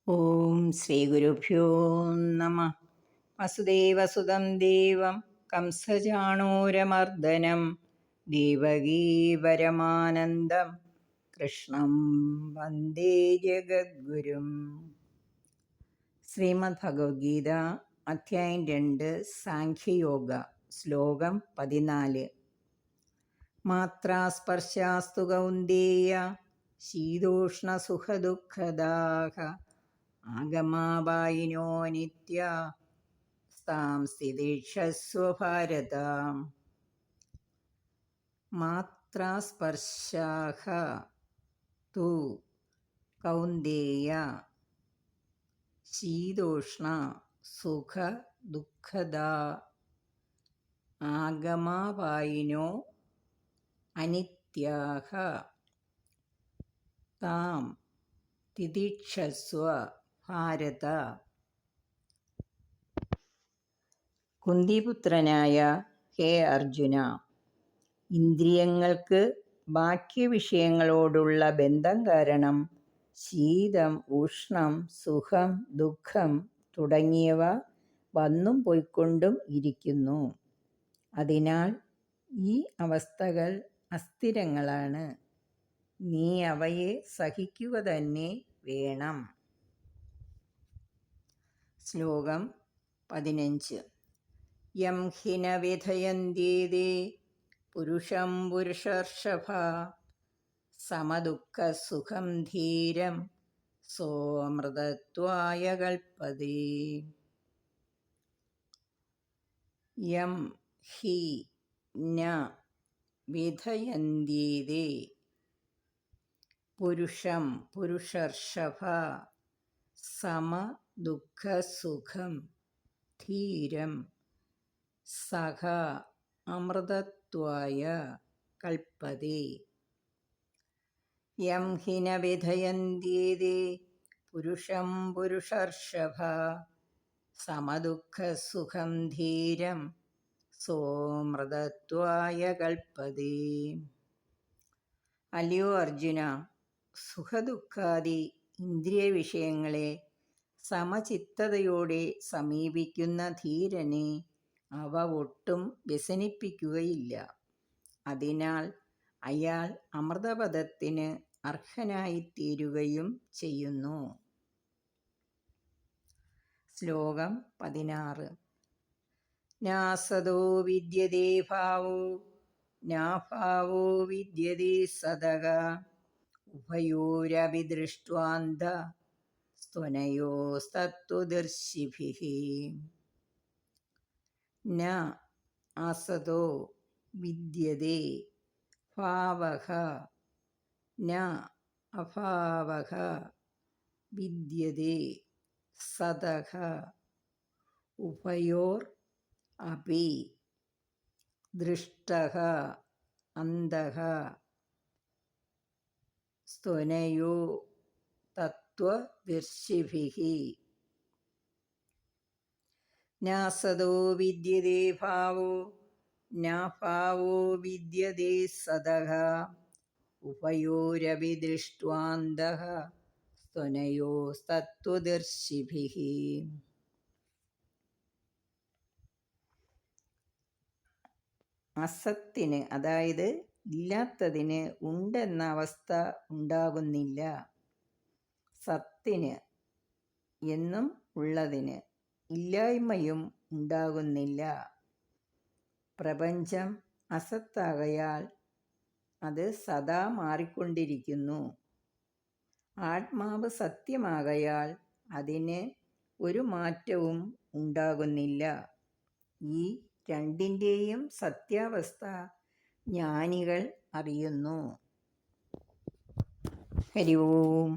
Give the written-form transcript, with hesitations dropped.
ഓം ശ്രീ ഗുരുഭ്യോ നമ. വസുദേവസുതം ദേവം കംസചാണൂരമർദ്ദനം ദേവകീ പരമാനന്ദം കൃഷ്ണം വന്ദേ ജഗദ്ഗുരും. ശ്രീമദ് ഭഗവത്ഗീത അധ്യായം 2 സാഖ്യയോഗ ശ്ലോകം 14. മാത്രാസ്പർശാസ്തു കൗന്ദേയ ശീതോഷ്ണസുഖദുഃഖദാഃ ആഗമാപായിനോ നിത്യ സ്ഥാം സ്ഥിതിക്ഷസ്വ ഭാരത. മാത്രാസ്പർശാഃ തു കൗന്ദേയ ശീതോഷ്ണ സുഖ ദുഃഖദാ ആഗമാപായിനോ അനിത്യാഃ താം തിതിക്ഷസ്വ ഭാരത. കുന്തിപുത്രനായ ഹേ അർജുന, ഇന്ദ്രിയങ്ങൾക്ക് ബാഹ്യവിഷയങ്ങളോടുള്ള ബന്ധം കാരണം ശീതം, ഉഷ്ണം, സുഖം, ദുഃഖം തുടങ്ങിയവ വന്നും പോയിക്കൊണ്ടും ഇരിക്കുന്നു. അതിനാൽ ഈ അവസ്ഥകൾ അസ്ഥിരങ്ങളാണ്. നീ അവയെ സഹിക്കുക തന്നെ വേണം. ശ്ലോകം 15. യം ഹി ന വിധയന്ത്യേ പുരുഷം പുരുഷർഷഭ സമദുഃഖസുഖം ധീരം സോമൃതത്വായ കൽപ്പതേ. യം ഹി ന വിധയന്ത്യേ പുരുഷം പുരുഷർഷഭ സമദുഃഖസുഖം ധീരം സഹ അമൃതത്വായ കൽപ്പതേ. യം ഹി ന വിധയന്ത്യേ പുരുഷം പുരുഷർഷഭ സമദുഃഖസുഖം ധീരം സോമൃതത്വായ കൽപ്പതേ. അല്ലയോ അർജുന, സുഖദുഃഖാദി ഇന്ദ്രിയ വിഷയങ്ങളെ സമചിത്തതയോടെ സമീപിക്കുന്ന ധീരനെ അവ ഒട്ടും വ്യസനിപ്പിക്കുകയില്ല. അതിനാൽ അയാൾ അമൃതപദത്തിന് അർഹനായിത്തീരുകയും ചെയ്യുന്നു. ശ്ലോകം 16. നാസതോ വിദ്യതേ ഭാവോ നാഭാവോ വിദ്യതേ സദഃ ഉഭയോരപി ദൃഷ്ട്വാന്ത സ്ത്വനയോസ്തത്ത്വദർശിഭിഃ. ന അസതോ വിദ്യതേ ഭാവഃ ന അഭാവഃ വിദ്യതേ സദഃ ഉഭയോർ അപി ദൃഷ്ടഃ അന്തഃ സ്ത്വനയോ തത്ത്വദർശിഭിഃ. നാസതോ വിദ്യതേ ഭാവോ നാഭാവോ വിദ്യതേ സദഃ ഉഭയോരപി ദൃഷ്ട്വാന്തഃ സ്ത്വനയോസ്തത്ത്വദർശിഭിഃ. അസത്തിന്, അതായത് ഇല്ലാത്തതിന് ഉണ്ടെന്ന അവസ്ഥ ഉണ്ടാകുന്നില്ല. സത്തിന് എന്നും ഉള്ളതിന് ഇല്ലായ്മയും ഉണ്ടാകുന്നില്ല. പ്രപഞ്ചം അസത്താകയാൽ അത് സദാ മാറിക്കൊണ്ടിരിക്കുന്നു. ആത്മാവ് സത്യമാകയാൽ അതിന് ഒരു മാറ്റവും ഉണ്ടാകുന്നില്ല. ഈ രണ്ടിൻ്റെയും സത്യാവസ്ഥ ജ്ഞാനികൾ അറിയുന്നു. ഹരി ഓം.